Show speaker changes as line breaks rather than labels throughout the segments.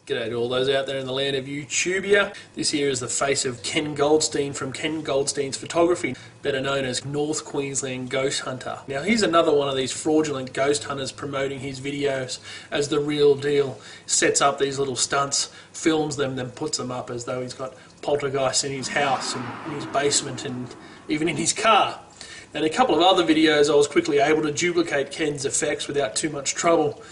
G'day to all those out there in the land of YouTubia. This here is the face of Ken Goldstein from Ken Goldstein's Photography, better known as North Queensland Ghost Hunter. Now he's another one of these fraudulent ghost hunters promoting his videos as the real deal. Sets up these little stunts, films them, then puts them up as though he's got poltergeists in his house and in his basement and even in his car. And in a couple of other videos I was quickly able to duplicate Ken's effects without too much trouble.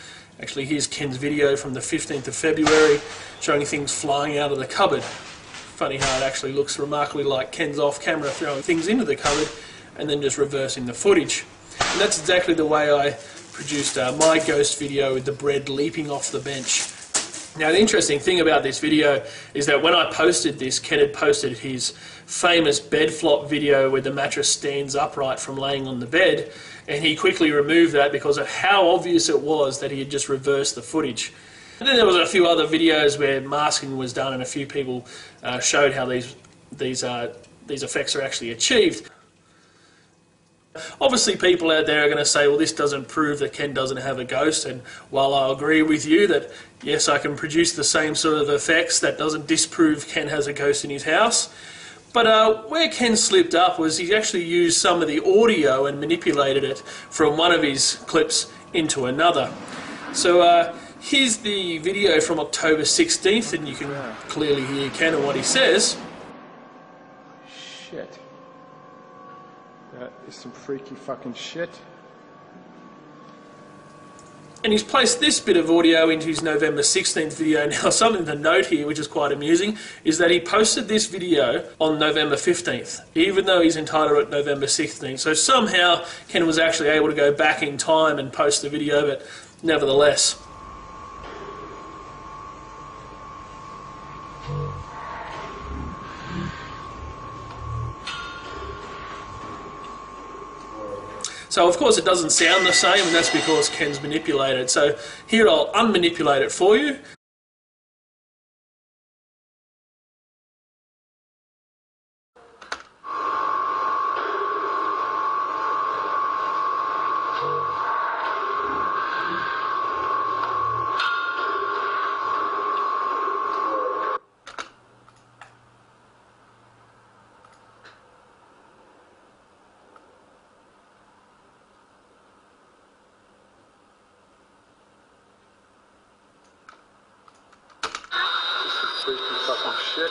Actually, here's Ken's video from the 15th of February showing things flying out of the cupboard. Funny how it actually looks remarkably like Ken's off camera throwing things into the cupboard and then just reversing the footage. And that's exactly the way I produced my ghost video with the bread leaping off the bench. Now the interesting thing about this video is that when I posted this, Ken had posted his famous bed flop video where the mattress stands upright from laying on the bed, and he quickly removed that because of how obvious it was that he had just reversed the footage. And then there was a few other videos where masking was done and a few people showed how these effects are actually achieved. Obviously people out there are going to say, well, this doesn't prove that Ken doesn't have a ghost, and while I agree with you that yes, I can produce the same sort of effects, that doesn't disprove Ken has a ghost in his house. But where Ken slipped up was he actually used some of the audio and manipulated it from one of his clips into another. So here's the video from October 16th, and you can clearly hear Ken and what he says.
Shit. That is some freaky fucking shit.
And he's placed this bit of audio into his November 16th video. Now, something to note here, which is quite amusing, is that he posted this video on November 15th, even though he's entitled it November 16th. So somehow Ken was actually able to go back in time and post the video, but nevertheless. So of course it doesn't sound the same, and that's because Ken's manipulated. So here I'll unmanipulate it for you.
Shit.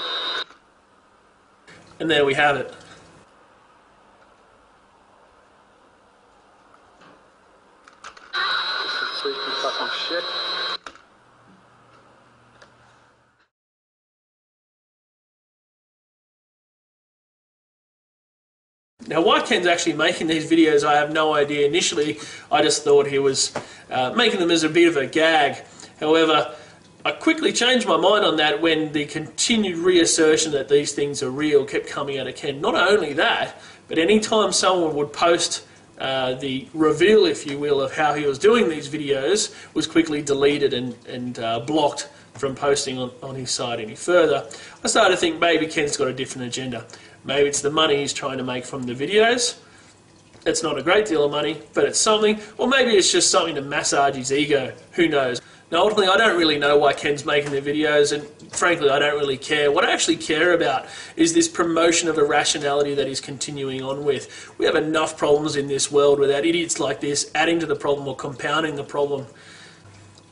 And there we have it.
Shit.
Now why Ken's actually making these videos I have no idea. Initially I just thought he was making them as a bit of a gag. However, I quickly changed my mind on that when the continued reassertion that these things are real kept coming out of Ken. Not only that, but any time someone would post the reveal, if you will, of how he was doing these videos was quickly deleted and blocked from posting on his site any further. I started to think maybe Ken's got a different agenda. Maybe it's the money he's trying to make from the videos. It's not a great deal of money, but it's something. Or maybe it's just something to massage his ego. Who knows? Now, ultimately, I don't really know why Ken's making the videos, and frankly, I don't really care. What I actually care about is this promotion of irrationality that he's continuing on with. We have enough problems in this world without idiots like this adding to the problem or compounding the problem.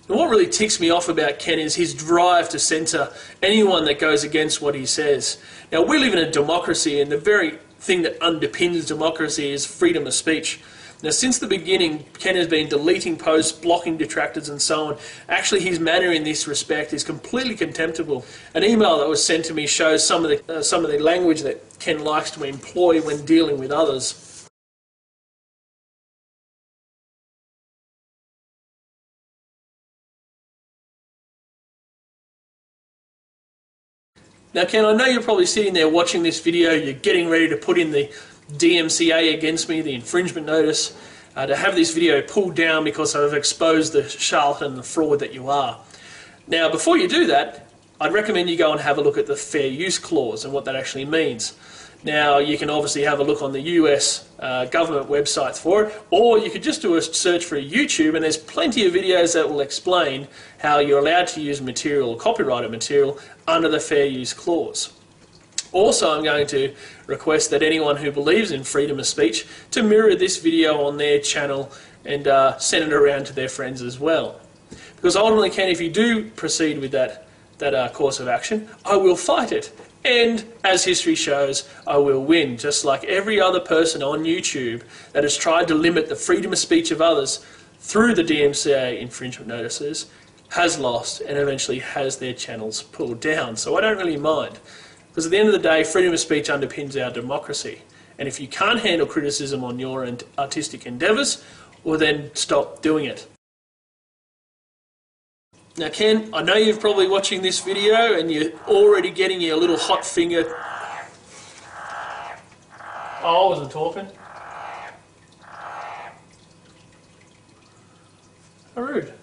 And what really ticks me off about Ken is his drive to censor anyone that goes against what he says. Now, we live in a democracy, and the very thing that underpins democracy is freedom of speech. Now, since the beginning, Ken has been deleting posts, blocking detractors and so on. Actually, his manner in this respect is completely contemptible. An email that was sent to me shows some of the language that Ken likes to employ when dealing with others. Now, Ken, I know you're probably sitting there watching this video, you're getting ready to put in the DMCA against me, the infringement notice, to have this video pulled down because I've exposed the charlatan and the fraud that you are. Now, before you do that, I'd recommend you go and have a look at the fair use clause and what that actually means. Now, you can obviously have a look on the US government websites for it, or you could just do a search for YouTube, and there's plenty of videos that will explain how you're allowed to use material or copyrighted material under the fair use clause. Also, I'm going to request that anyone who believes in freedom of speech to mirror this video on their channel and send it around to their friends as well. Because ultimately, Ken, if you do proceed with that course of action, I will fight it. And as history shows, I will win, just like every other person on YouTube that has tried to limit the freedom of speech of others through the DMCA infringement notices has lost and eventually has their channels pulled down. So I don't really mind, because at the end of the day, freedom of speech underpins our democracy. And if you can't handle criticism on your artistic endeavours, well then stop doing it. Now Ken, I know you're probably watching this video and you're already getting your little hot finger. Oh, I wasn't talking. How rude.